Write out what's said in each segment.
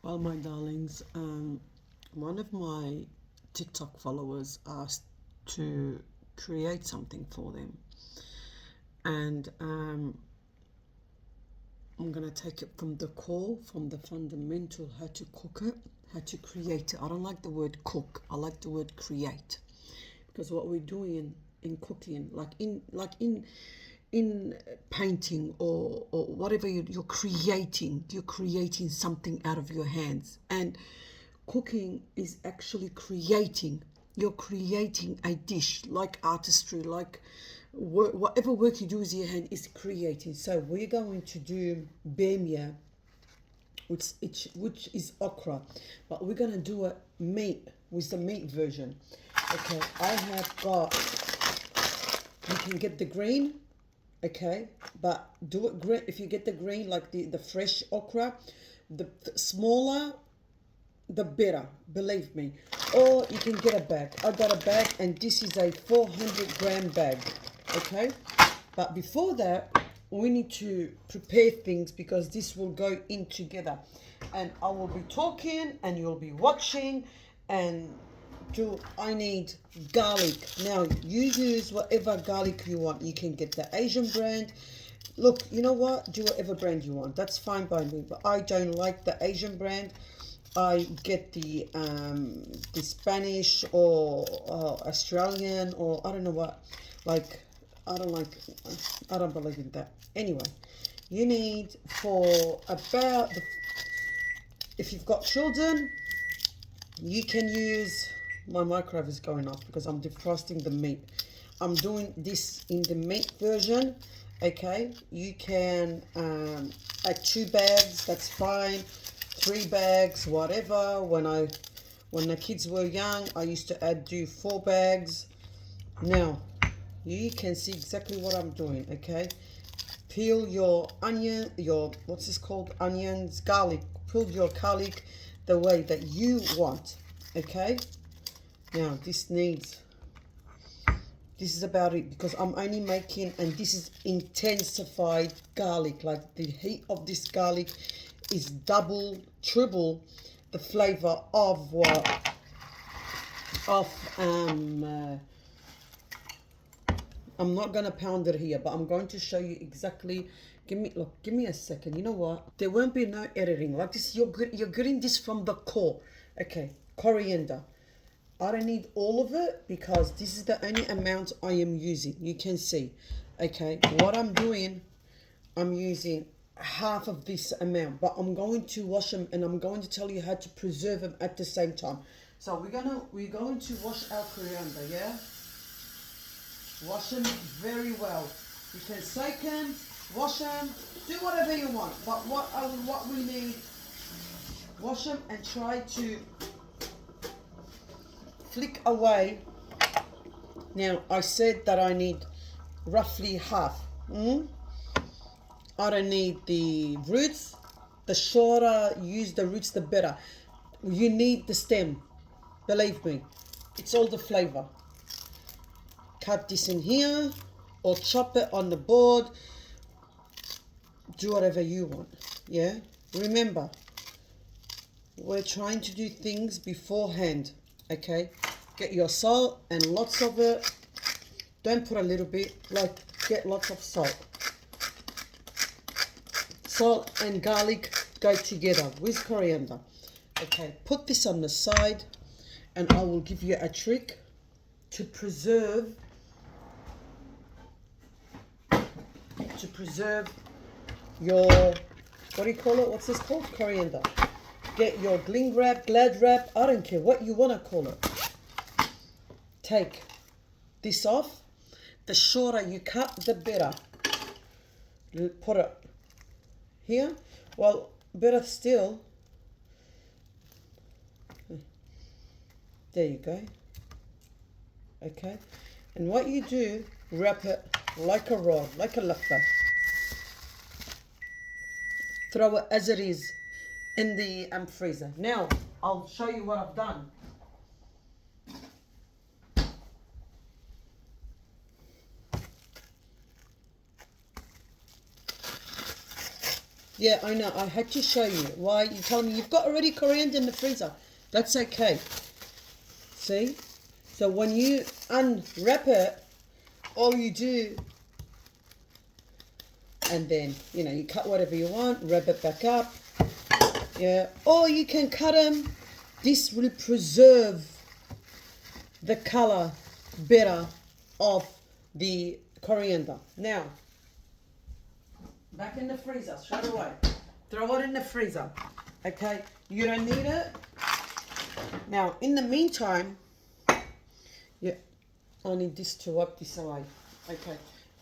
Well, my darlings, one of my TikTok followers asked to create something for them, and I'm gonna take it from the core, from the fundamental, how to cook it, how to create it. I don't like the word cook. I like the word create, because what we're doing in cooking, like in painting or whatever you're creating something out of your hands. And cooking is actually creating, you're creating a dish, like artistry, like whatever work you do with your hand is creating. So we're going to do bamia, which is okra, but we're going to do a meat with the meat version. Okay, I have got, you can get the green, okay, but do it green. If you get the green, like the fresh okra, the smaller the better, believe me. Or you can get a bag. I got a bag, and this is a 400-gram bag, okay. But before that, we need to prepare things, because this will go in together, and I will be talking and you'll be watching. And I need garlic. Now you use whatever garlic you want. You can get the Asian brand. Look, you know what, do whatever brand you want, that's fine by me, but I don't like the Asian brand. I get the Spanish or Australian, or I don't know what. Like, I don't like, I don't believe in that. Anyway, you need for about if you've got children, you can use, my microwave is going off because I'm defrosting the meat. I'm doing this in the meat version. Okay, you can add 2 bags, that's fine. 3 bags, whatever. When the kids were young, I used to do 4 bags. Now you can see exactly what I'm doing. Okay, peel your onion, your, what's this called, onions, garlic. Peel your garlic the way that you want. Okay, now this is about it, because I'm only making, and this is intensified garlic. Like, the heat of this garlic is double, triple the flavor of what, of I'm not gonna pound it here, but I'm going to show you exactly. Give me a second. You know what? There won't be no editing. Like this, you're getting this from the core. Okay, coriander. I don't need all of it, because this is the only amount I am using. You can see. Okay, what I'm doing, I'm using half of this amount, but I'm going to wash them, and I'm going to tell you how to preserve them at the same time. So we're going to wash our coriander, yeah? Wash them very well. You can soak them, wash them, do whatever you want. But what we need, wash them and try to flick away. Now I said that I need roughly half. I don't need the roots. The shorter you use the roots, the better. You need the stem. Believe me, it's all the flavor. Cut this in here, or chop it on the board. Do whatever you want. Yeah. Remember, we're trying to do things beforehand. Okay. Get your salt, and lots of it. Don't put a little bit. Like, get lots of salt. Salt and garlic go together with coriander. Okay, put this on the side, and I will give you a trick to preserve your, what do you call it? What's this called? Coriander. Get your gling wrap, glad wrap, I don't care what you want to call it. Take this off. The shorter you cut, the better. Put it here. Well, better still. There you go. Okay. And what you do, wrap it like a rod, like a laffa. Throw it as it is in the freezer. Now, I'll show you what I've done. Yeah, I know. I had to show you. Why? You tell me you've got already coriander in the freezer. That's okay. See? So when you unwrap it, all you do, and then, you know, you cut whatever you want, wrap it back up. Yeah. Or you can cut them. This will preserve the color better of the coriander. Now, back in the freezer, straight away. Throw it in the freezer. Okay, you don't need it. Now, in the meantime, yeah, I need this to wipe this away. Okay,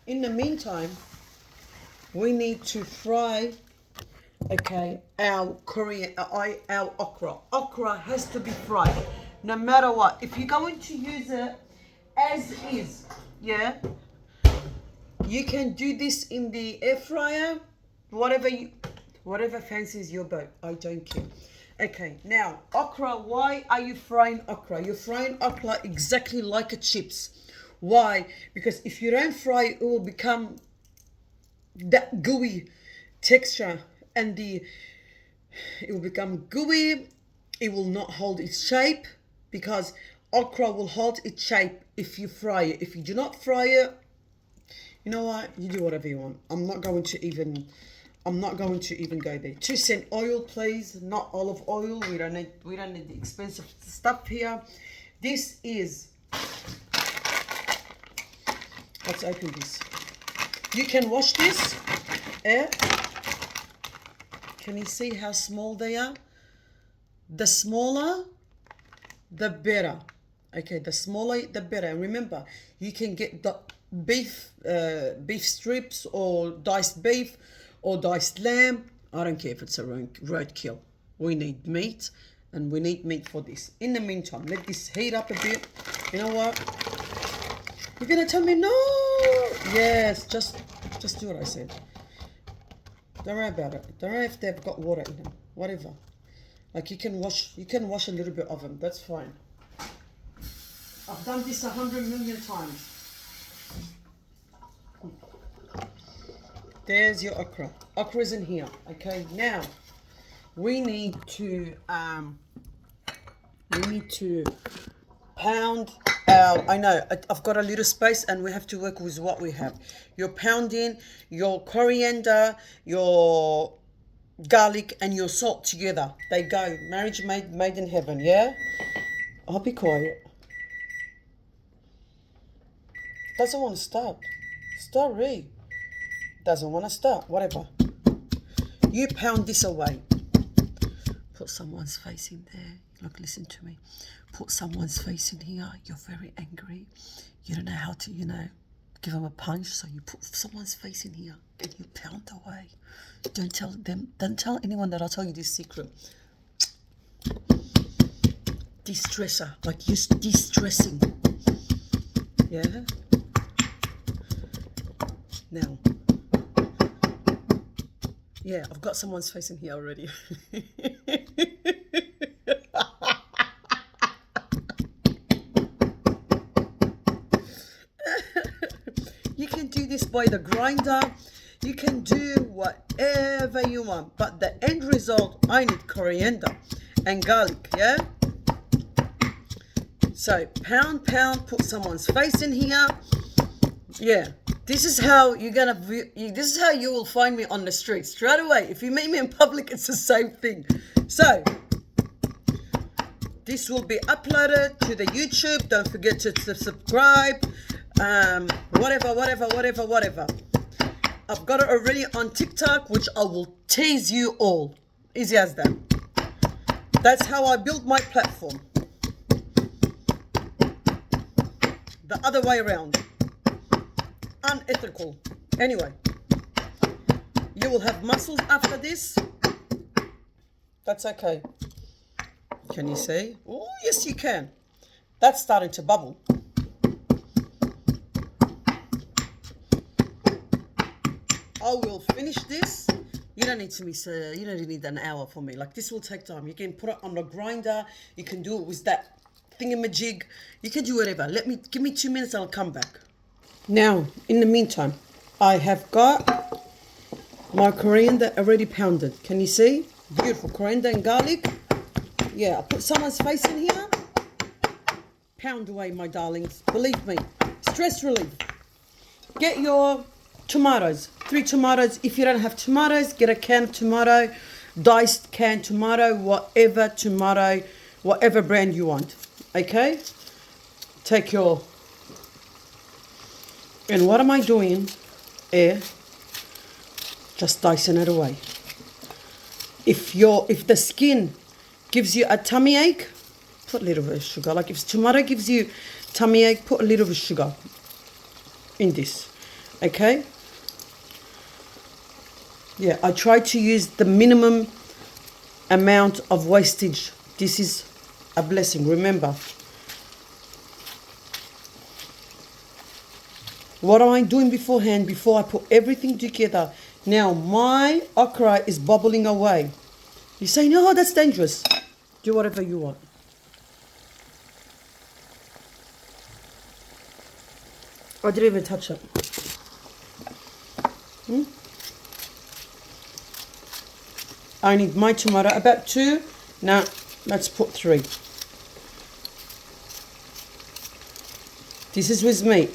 in the meantime, we need to fry, okay, our coriander, our okra. Okra has to be fried, no matter what. If you're going to use it as is, yeah, you can do this in the air fryer, whatever fancies your boat. I don't care. Okay, now okra. Why are you frying okra? You're frying okra exactly like a chips. Why? Because if you don't fry it, will become that gooey texture, and it will become gooey. It will not hold its shape, because okra will hold its shape if you fry it. If you do not fry it, you know what? You do whatever you want. I'm not going to even go there. 2 cent oil, please, not olive oil. We don't need the expensive stuff here. This is, let's open this. You can wash this. Can you see how small they are? The smaller, the better. Okay, the smaller, the better. And remember, you can get the beef strips, or diced beef, or diced lamb. I don't care if it's a roadkill. We need meat, and we need meat for this. In the meantime, let this heat up a bit. You know what? You're gonna tell me no? Yes, just do what I said. Don't worry about it. Don't worry if they've got water in them. Whatever. Like you can wash a little bit of them. That's fine. I've done this 100 million times. There's your okra. Okra's in here. Okay, now we need to pound our, I know I've got a little space and we have to work with what we have. You're pounding your coriander, your garlic and your salt together. They go. Marriage made in heaven, yeah? I'll be quiet. Doesn't want to start. Sorry. Doesn't want to start. Whatever. You pound this away. Put someone's face in there. Look, listen to me. Put someone's face in here. You're very angry. You don't know how to, give them a punch. So you put someone's face in here and you pound away. Don't tell anyone that I'll tell you this secret. De-stressor. Like you're de-stressing. Yeah? Now. Yeah, I've got someone's face in here already. You can do this by the grinder. You can do whatever you want. But the end result, I need coriander and garlic, yeah? So pound, put someone's face in here. Yeah. This is how this is how you will find me on the street straight away. If you meet me in public, it's the same thing. So this will be uploaded to the YouTube. Don't forget to subscribe. Whatever. I've got it already on TikTok, which I will tease you all. Easy as that. That's how I build my platform. The other way around. Unethical. Anyway, you will have muscles after this. That's okay. Can you see? Oh, yes, you can. That's starting to bubble. I will finish this. You don't need an hour for me. Like this will take time. You can put it on the grinder. You can do it with that thingamajig. You can do whatever. Give me 2 minutes. I'll come back. Now, in the meantime, I have got my coriander already pounded. Can you see? Beautiful coriander and garlic. Yeah, I put someone's face in here. Pound away, my darlings. Believe me. Stress relief. Get your tomatoes. 3 tomatoes. If you don't have tomatoes, get a can of tomato. Diced canned tomato. Whatever brand you want. Okay? Take your... And what am I doing? Just dicing it away. If the skin gives you a tummy ache, put a little bit of sugar. Like if tomato gives you tummy ache, put a little bit of sugar in this. Okay? Yeah, I try to use the minimum amount of wastage. This is a blessing, remember. What am I doing beforehand, before I put everything together? Now, my okra is bubbling away. You say, no, that's dangerous. Do whatever you want. I didn't even touch it. I need my tomato, about 2. Now, let's put 3. This is with me.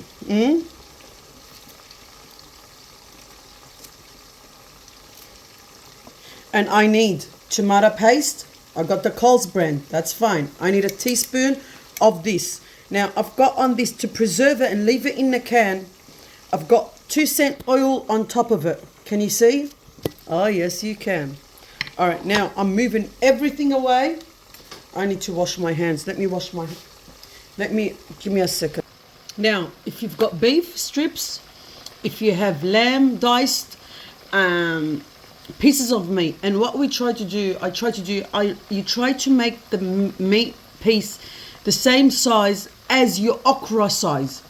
And I need tomato paste. I got the Coles brand. That's fine. I need a teaspoon of this. Now, I've got on this to preserve it and leave it in the can. I've got 2 cent oil on top of it. Can you see? Oh, yes, you can. All right, now I'm moving everything away. I need to wash my hands. Give me a second. Now, if you've got beef strips, if you have lamb diced, pieces of meat, and what we try to do, you try to make the meat piece the same size as your okra size.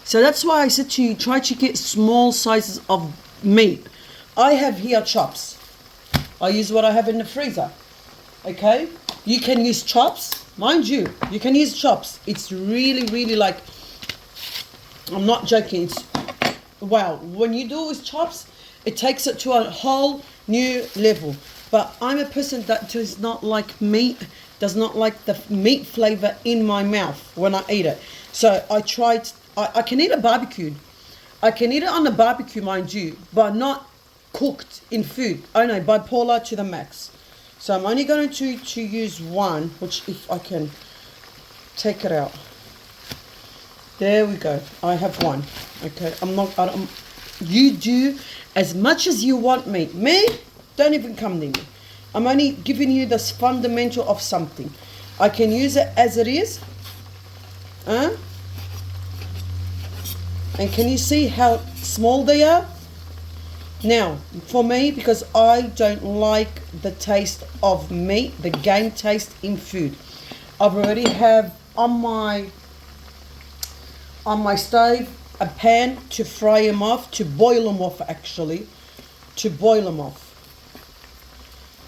So that's why I said to you, try to get small sizes of meat. I have here chops. I use what I have in the freezer. Okay? You can use chops. Mind you, you can use chops. It's really, really like, I'm not joking. It's, wow. When you do with chops, it takes it to a whole new level. But I'm a person that does not like meat, does not like the meat flavor in my mouth when I eat it. So I can eat it barbecued. I can eat it on the barbecue, mind you, but not cooked in food. I know, bipolar to the max. So I'm only going to use one, which if I can take it out. There we go. I have one. Okay, you do as much as you want me. Me, don't even come near me. I'm only giving you this fundamental of something. I can use it as it is. And can you see how small they are? Now, for me, because I don't like the taste of meat, the game taste in food, I've already have on my stove a pan to fry them off, to boil them off actually, to boil them off.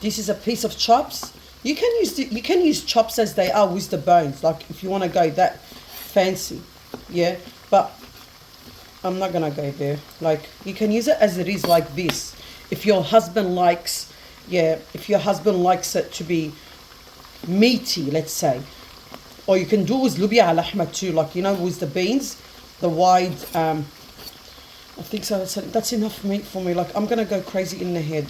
This is a piece of chops. You can use chops as they are with the bones, like if you want to go that fancy, yeah. But I'm not gonna go there. Like you can use it as it is, like this. If your husband likes, if your husband likes it to be meaty, let's say, or you can do with lubia al ahmad too, like with the beans, the wide. I think so. That's enough meat for me. Like I'm gonna go crazy in the head.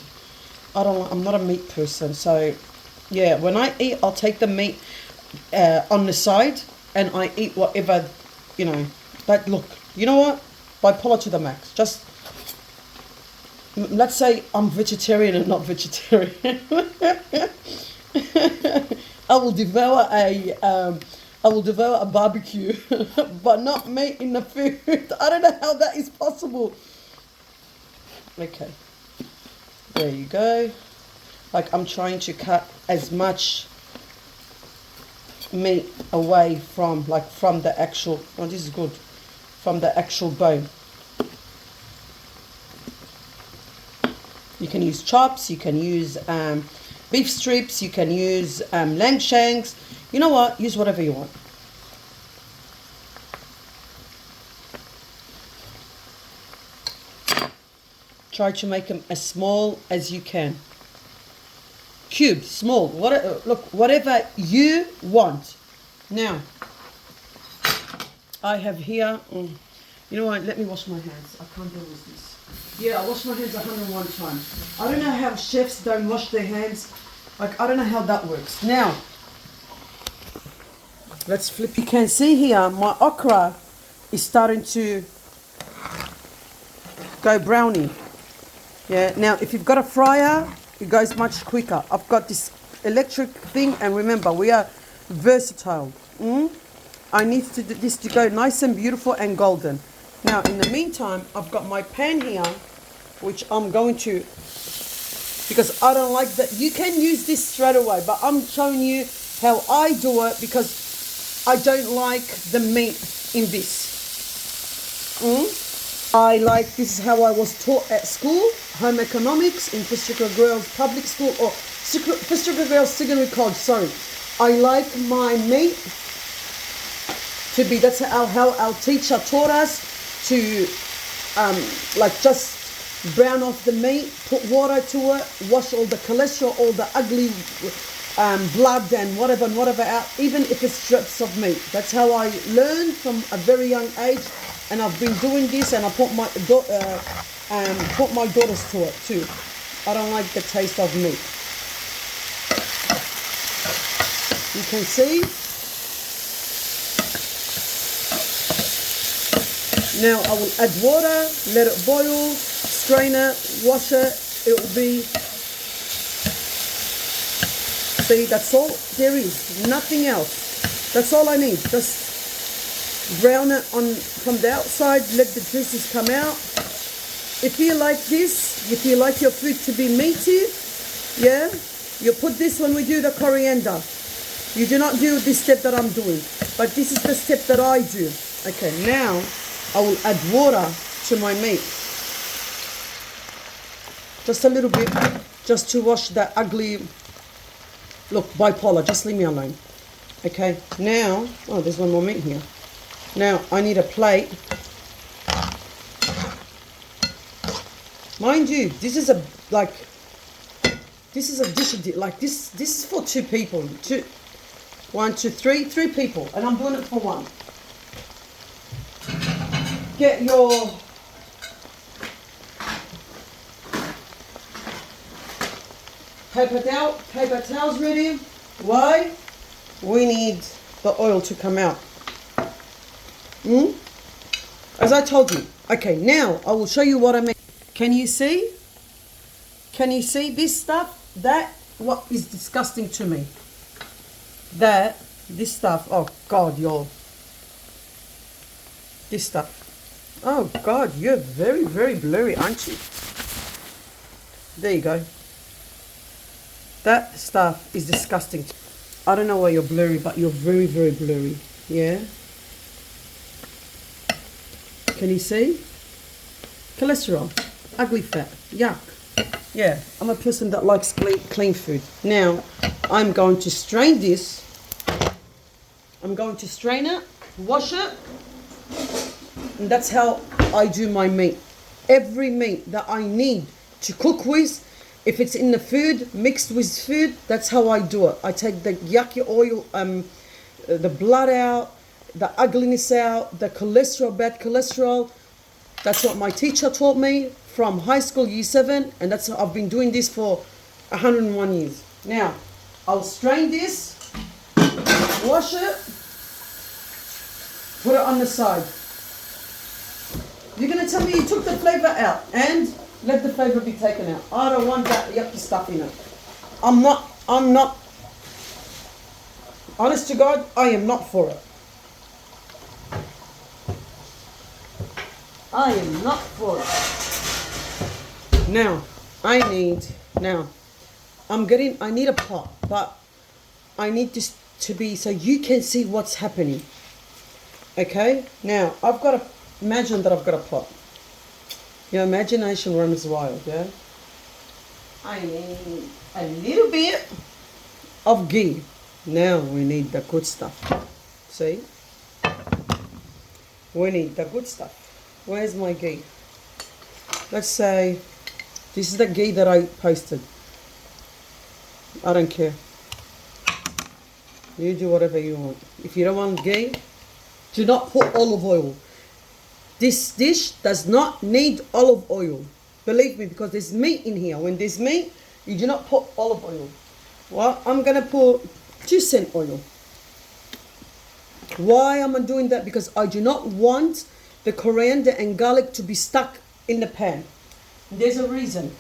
I'm not a meat person, so yeah. When I eat, I'll take the meat on the side, and I eat whatever, But look, you know what? Bipolar to the max. Just let's say I'm vegetarian and not vegetarian. I will devour a barbecue, but not meat in the food. I don't know how that is possible. Okay. There you go. Like I'm trying to cut as much meat away from the actual, oh this is good, from the actual bone. You can use chops, you can use beef strips, you can use lamb shanks. You know what? Use whatever you want. Try to make them as small as you can. Cube, small, look, whatever you want. Now, I have here, you know what, let me wash my hands. I can't deal with this. Yeah, I wash my hands 101 times. I don't know how chefs don't wash their hands. Like, I don't know how that works. Now, let's flip. You can see here, my okra is starting to go brownie. Yeah, now if you've got a fryer, it goes much quicker. I've got this electric thing, and remember, we are versatile. I need this to go nice and beautiful and golden. Now, in the meantime, I've got my pan here, which I'm going to, because I don't like that. You can use this straight away, but I'm showing you how I do it because I don't like the meat in this. I like, this is how I was taught at school, home economics in Fitzgerald Girls Public School, or Fitzgerald Girls Secondary College, sorry. I like my meat to be, that's how our teacher taught us to, like, just brown off the meat, put water to it, wash all the cholesterol, all the ugly blood and whatever out, even if it's strips of meat. That's how I learned from a very young age. And I've been doing this, and I put my daughters to it too. I don't like the taste of meat. You can see. Now I will add water, let it boil, strain it, wash it. It will be. See, that's all there is. Nothing else. That's all I need. Just brown it from the outside, let the juices come out. If you like this, if you like your food to be meaty, yeah, you put this when we do the coriander. You do not do this step that I'm doing, but this is the step that I do. Okay, now I will add water to my meat. Just a little bit, just to wash that ugly, look, bipolar, just leave me alone. Okay, now, oh, there's one more meat here. Now, I need a plate. Mind you, this is a dish, like this is for 2 people. 1, 2, 3 people, and I'm doing it for 1. Get your paper towels ready. Why? We need the oil to come out. As I told you. Okay, now I will show you what I mean. Can you see? Can you see this stuff? That what is disgusting to me. This stuff. Oh God, this stuff. Oh God, you're very, very blurry, aren't you? There you go. That stuff is disgusting. I don't know why you're blurry, but you're very, very blurry. Yeah. Can you see? Cholesterol, ugly fat, yuck. Yeah, I'm a person that likes clean food. Now, I'm going to strain this. I'm going to strain it, wash it, and that's how I do my meat. Every meat that I need to cook with, if it's in the food, mixed with food, that's how I do it. I take the yucky oil, the blood out, the ugliness out, the cholesterol, bad cholesterol. That's what my teacher taught me from high school, year 7, and that's how I've been doing this for 101 years. Now, I'll strain this, wash it, put it on the side. You're going to tell me you took the flavor out, and let the flavor be taken out. I don't want that yucky stuff in it. I'm not, honest to God, I am not for it. I am not for it. Now, I need a pot, but I need this to be so you can see what's happening. Okay? Now, imagine that I've got a pot. Your imagination runs wild, yeah? I need a little bit of ghee. Now we need the good stuff. See? We need the good stuff. Where's my ghee? Let's say This is the ghee that I posted. I don't care. You do whatever you want. If you don't want ghee, do not put olive oil. This dish does not need olive oil. Believe me, because there's meat in here. When there's meat, you do not put olive oil. Well, I'm going to put 2 cent oil. Why am I doing that? Because I do not want the coriander and garlic to be stuck in the pan. There's a reason.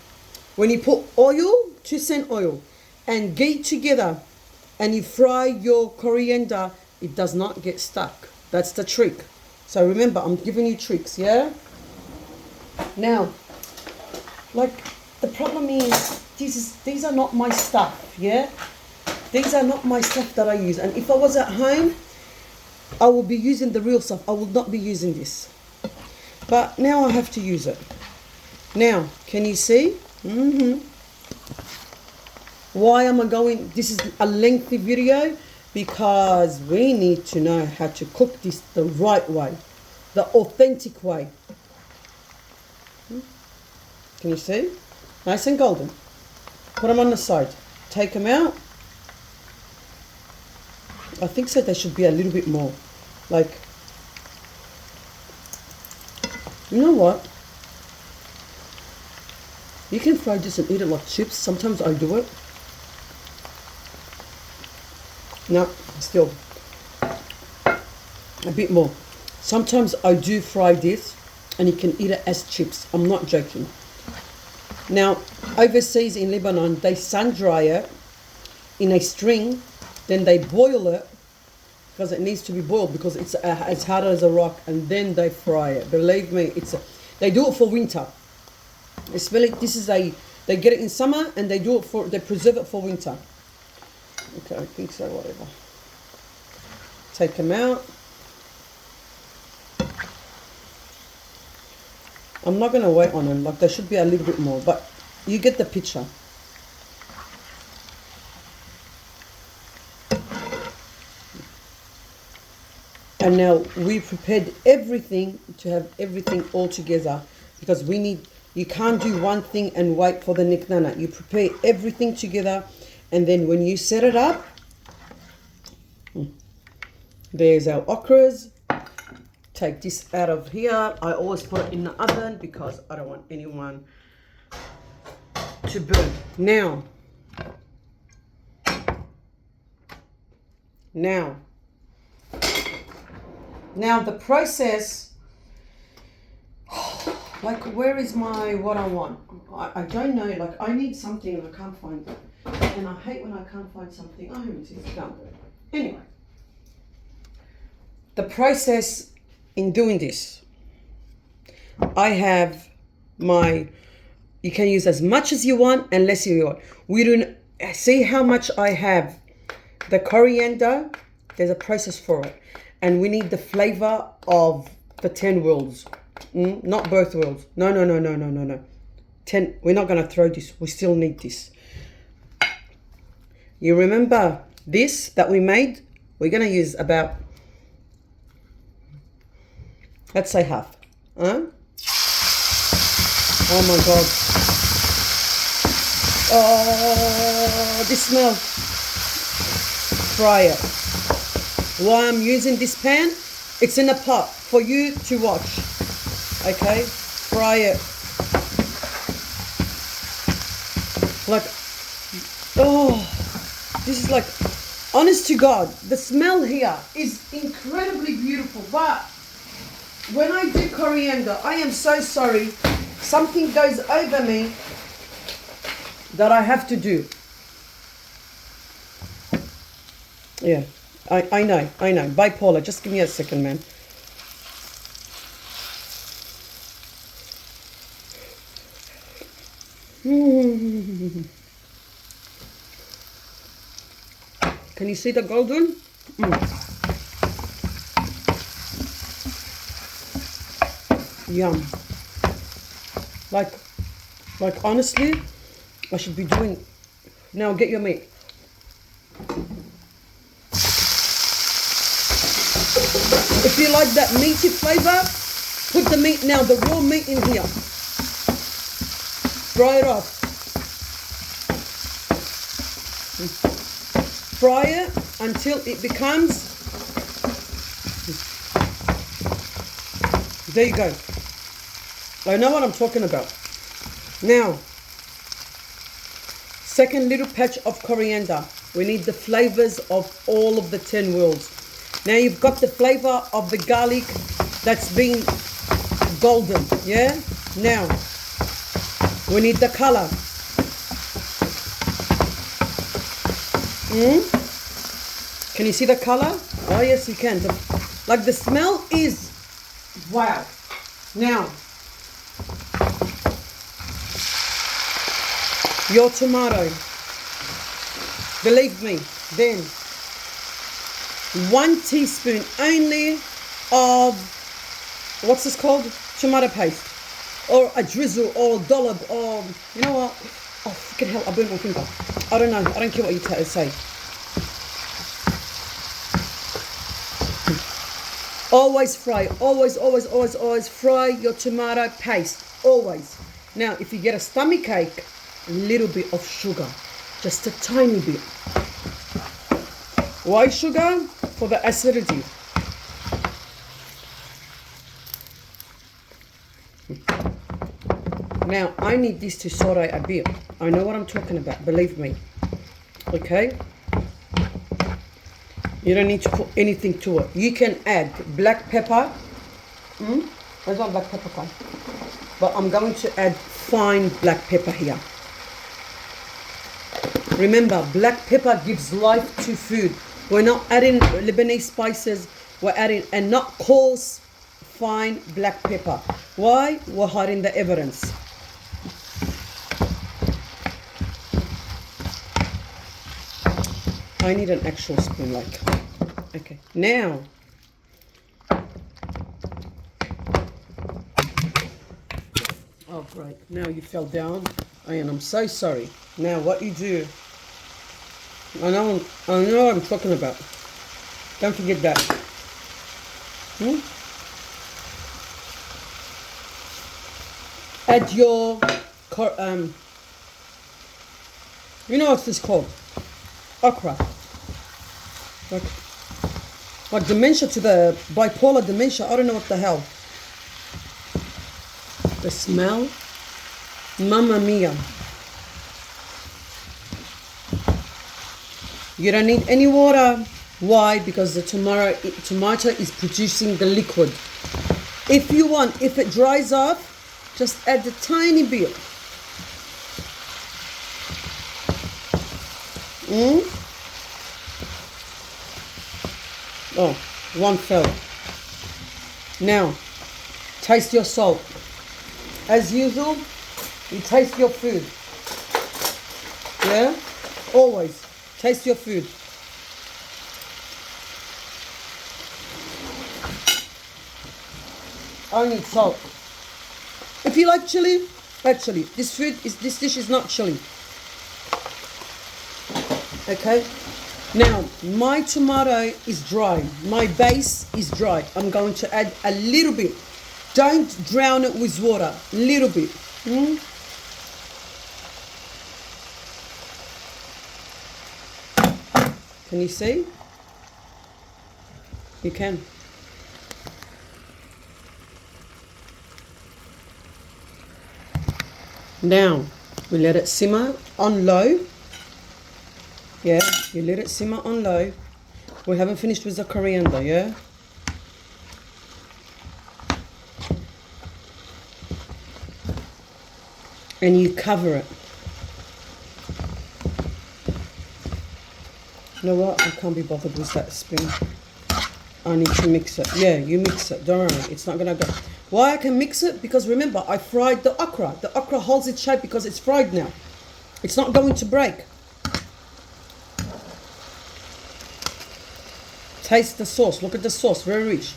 When you put oil, 2 cent oil, and ghee together, and you fry your coriander, it does not get stuck. That's the trick. So remember, I'm giving you tricks, yeah? Now, like, the problem is, these are not my stuff, yeah? These are not my stuff that I use. And if I was at home, I will be using the real stuff. I will not be using this. But now I have to use it. Now, can you see? Why am I going? This is a lengthy video because we need to know how to cook this the right way, the authentic way. Can you see? Nice and golden. Put them on the side. Take them out. I think so they should be a little bit more. Like, you know what? You can fry this and eat it like chips. Sometimes I do it. No, still. A bit more. Sometimes I do fry this and you can eat it as chips. I'm not joking. Now, overseas in Lebanon, they sun dry it in a string, then they boil it because it needs to be boiled because it's as hard as a rock, and then they fry it. Believe me, they do it for winter. They get it in summer and they preserve it for winter. Okay, I think so, whatever. Take them out. I'm not going to wait on them, like there should be a little bit more, but you get the picture. And now we prepared everything to have everything all together because you can't do one thing and wait for the next. No, you prepare everything together, and then when you set it up, there's our okras. Take this out of here. I always put it in the oven because I don't want anyone to burn. Now the process, like, where is what I want? I don't know, like I need something and I can't find it. And I hate when I can't find something. Oh, it's done. Anyway, the process in doing this, I have you can use as much as you want and less you want. We don't see how much I have. The coriander, there's a process for it. And we need the flavor of the 10 worlds. Not both worlds. No. 10, we're not going to throw this. We still need this. You remember this that we made? We're going to use about, let's say half. Oh my God. Oh, this smell. Fry it. Why I'm using this pan, it's in a pot for you to watch. Okay, fry it. Like, oh, this is like, honest to God, the smell here is incredibly beautiful. But when I do coriander, I am so sorry, something goes over me that I have to do. Yeah. I know. Bipolar. Just give me a second, man. Can you see the golden? Yum. Like honestly, I should be doing. Now get your meat. If you like that meaty flavor, put the meat now, the raw meat in here. Fry it off. Fry it until it becomes, there you go. I know what I'm talking about. Now, second little patch of coriander. We need the flavors of all of the 10 worlds. Now you've got the flavor of the garlic that's been golden, yeah? Now, we need the color. Can you see the color? Oh yes, you can. Like the smell is, wow. Now, your tomato. Believe me, then 1 teaspoon only of, what's this called? Tomato paste. Or a drizzle or a dollop or, you know what? Oh, fucking hell, I burned my finger. I don't know. I don't care what you say. Always fry. Always fry your tomato paste. Always. Now, if you get a stomach ache, a little bit of sugar. Just a tiny bit. Why sugar? For the acidity. Now, I need this to saute a bit. I know what I'm talking about, believe me. Okay? You don't need to put anything to it. You can add black pepper. Where's my black pepper from? But I'm going to add fine black pepper here. Remember, black pepper gives life to food. We're not adding Lebanese spices. We're adding, and not coarse, fine black pepper. Why? We're hiding the evidence. I need an actual spoon, like. Okay, now. Oh, great. Now you fell down. And I'm so sorry. Now, what you do, I know what I'm talking about. Don't forget that. Add your, you know what's this called? Okra. Like dementia to the bipolar dementia. I don't know what the hell. The smell. Mamma mia. You don't need any water. Why? Because the tomato is producing the liquid. If you want, if it dries up, just add a tiny bit. Oh, one fell. Now, taste your salt. As usual, you taste your food. Yeah? Always. Taste your food. I need salt. If you like chili, add chili. This dish is not chili. Okay? Now, my tomato is dry. My base is dry. I'm going to add a little bit. Don't drown it with water. A little bit. Can you see? You can. Now, we let it simmer on low. Yeah, you let it simmer on low. We haven't finished with the coriander, yeah? And you cover it. You know what? I can't be bothered with that spoon. I need to mix it. Yeah, you mix it. Don't worry. It's not going to go. Why I can mix it? Because remember, I fried the okra. The okra holds its shape because it's fried now. It's not going to break. Taste the sauce. Look at the sauce. Very rich.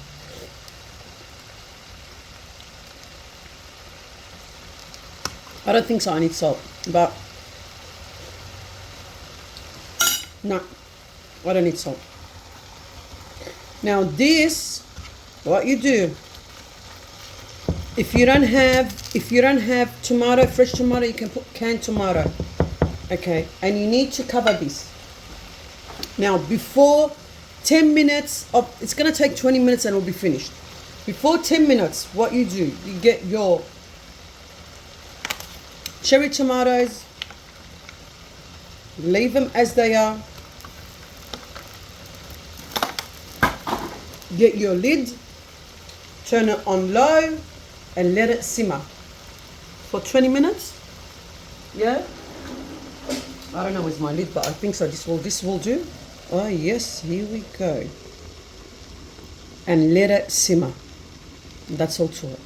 I don't think so. I need salt. But no, I don't need salt. Now this, what you do, if you don't have tomato, fresh tomato, you can put canned tomato. Okay, and you need to cover this. Now before 10 minutes of, it's gonna take 20 minutes and it'll be finished. Before 10 minutes, what you do, you get your cherry tomatoes, leave them as they are. Get your lid, turn it on low, and let it simmer for 20 minutes. Yeah? I don't know where's my lid, but I think so. This will do. Oh yes, here we go. And let it simmer. That's all to it.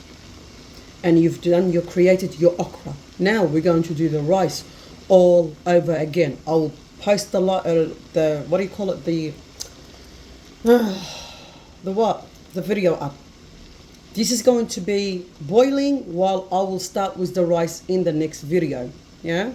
And you've created your okra. Now we're going to do the rice all over again. I'll post the what do you call it? The video up. This is going to be boiling while I will start with the rice in the next video. Yeah?